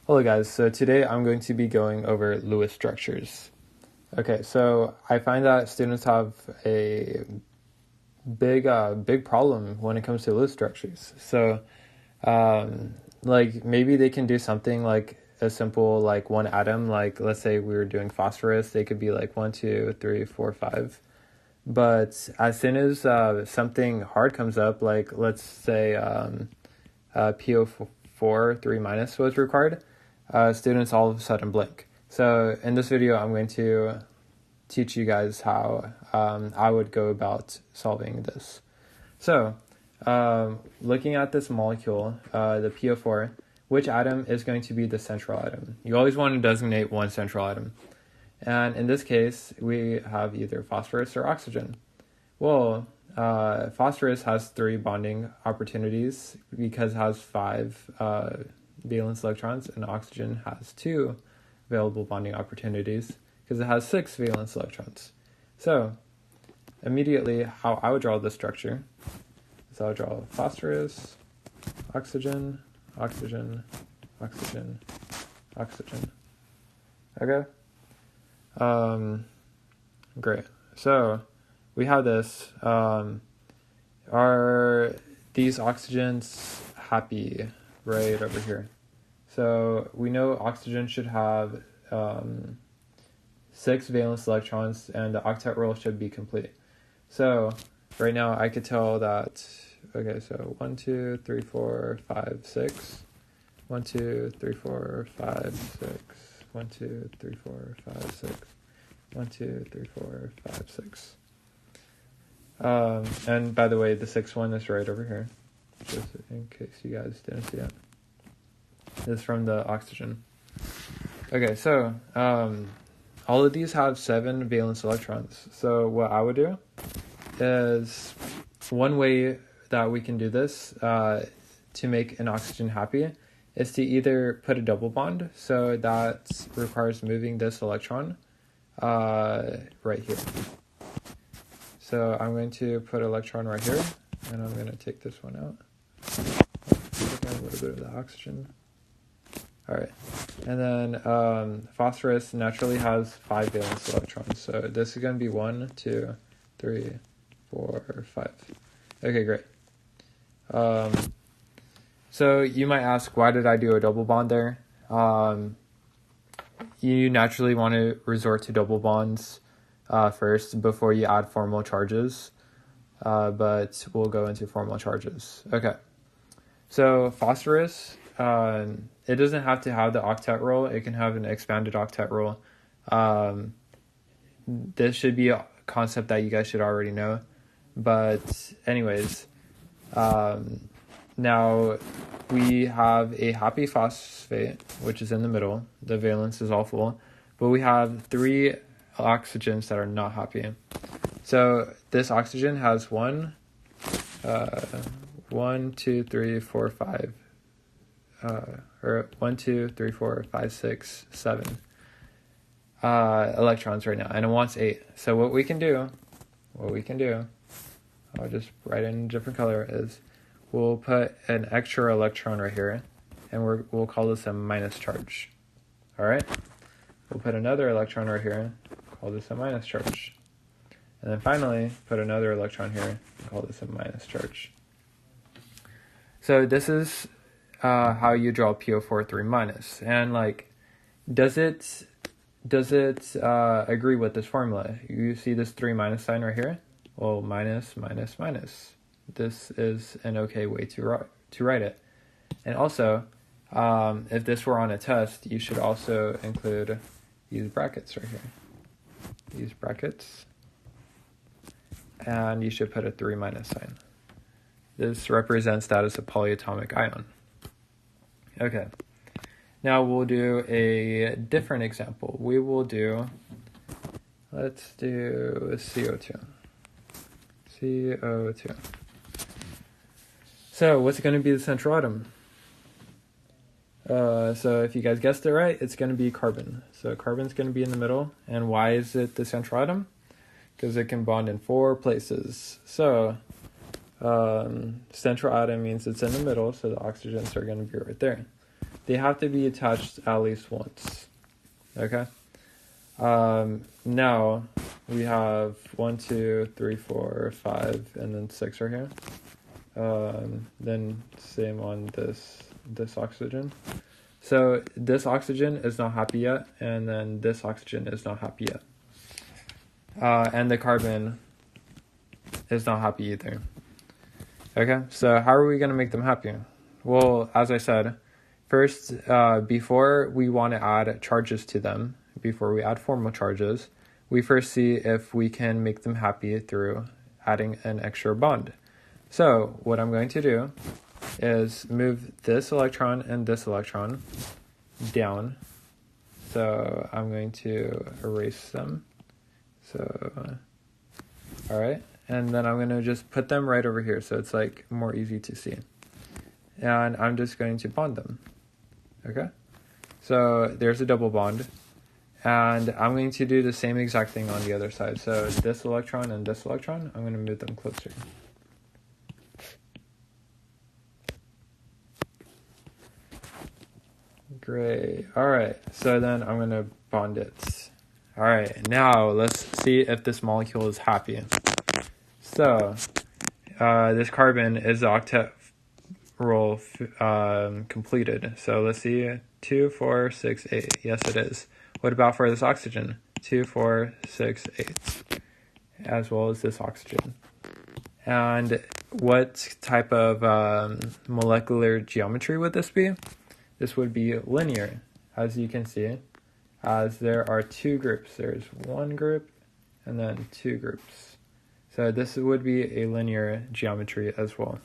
Hello guys, so today I'm going to be going over Lewis structures. Okay, so I find that students have a big problem when it comes to Lewis structures. So like maybe they can do something like a simple like one atom, like let's say we were doing phosphorus, they could be like 1, 2, 3, 4, 5. But as soon as something hard comes up, like let's say PO4 3 minus was required, students all of a sudden blink. So in this video, I'm going to teach you guys how I would go about solving this. So looking at this molecule, the PO4, which atom is going to be the central atom? You always want to designate one central atom. And in this case, we have either phosphorus or oxygen. Well, phosphorus has 3 bonding opportunities because it has 5 valence electrons, and oxygen has 2 available bonding opportunities because it has 6 valence electrons. So immediately how I would draw this structure is I would draw phosphorus, oxygen, oxygen, oxygen, oxygen. Okay? Great. So we have this. Are these oxygens happy right over here? So we know oxygen should have 6 valence electrons and the octet rule should be complete. So right now I could tell that, okay, so 1, 2, 3, 4, 5, 6. 1, 2, 3, 4, 5, 6. 1, 2, 3, 4, 5, 6. 1, 2, 3, 4, 5, 6. And by the way, the 6th one is right over here, just in case you guys didn't see it. This is from the oxygen. Okay, so all of these have 7 valence electrons. So what I would do is, one way that we can do this to make an oxygen happy is to either put a double bond, so that requires moving this electron right here. So I'm going to put an electron right here, and I'm going to take this one out. Take out a little bit of the oxygen. All right, and then phosphorus naturally has 5 valence electrons, so this is going to be 1, 2, 3, 4, 5. Okay, great. So you might ask, why did I do a double bond there? You naturally want to resort to double bonds first before you add formal charges, but we'll go into formal charges. Okay, so phosphorus, it doesn't have to have the octet rule. It can have an expanded octet rule. This should be a concept that you guys should already know. But anyways, now we have a happy phosphate, which is in the middle. The valence is all full. But we have 3 oxygens that are not happy. So this oxygen has 1, 2, 3, 4, 5. Or 1, 2, 3, 4, 5, 6, 7 electrons right now, and it wants 8. So what we can do, I'll just write in a different color, is we'll put an extra electron right here, and we'll call this a minus charge. All right, we'll put another electron right here, call this a minus charge, and then finally put another electron here, and call this a minus charge. So this is how you draw PO4 3 minus, and like, does it agree with this formula? You see this 3 minus sign right here? Well, minus, minus, minus. This is an okay way to write it. And also, if this were on a test, you should also include these brackets right here. These brackets. And you should put a 3 minus sign. This represents that as a polyatomic ion. Okay. Now we'll do a different example. We will do, let's do CO2. CO2. So what's going to be the central atom? So if you guys guessed it right, it's going to be carbon. So carbon's going to be in the middle. And why is it the central atom? Because it can bond in 4 places. So central atom means it's in the middle, so the oxygens are going to be right there. they have to be attached at least once. Okay. Now we have 1, 2, 3, 4, 5, and then 6 right here. Then same on this oxygen. So this oxygen is not happy yet, and then this oxygen is not happy yet. And the carbon is not happy either. Okay, so how are we going to make them happy? Well, as I said, first, before we want to add charges to them, before we add formal charges, we first see if we can make them happy through adding an extra bond. So what I'm going to do is move this electron and this electron down. So I'm going to erase them. So, all right. And then I'm going to just put them right over here so it's like more easy to see. And I'm just going to bond them. Okay. So there's a double bond. And I'm going to do the same exact thing on the other side. So this electron and this electron, I'm going to move them closer. Great. All right. So then I'm going to bond it. All right. Now let's see if this molecule is happy. So this carbon is the octet roll completed. So let's see. 2, 4, 6, 8. Yes, it is. What about for this oxygen? 2, 4, 6, 8. As well as this oxygen. And what type of molecular geometry would this be? This would be linear, as you can see, as there are 2 groups. There's 1 group and then 2 groups. So this would be a linear geometry as well.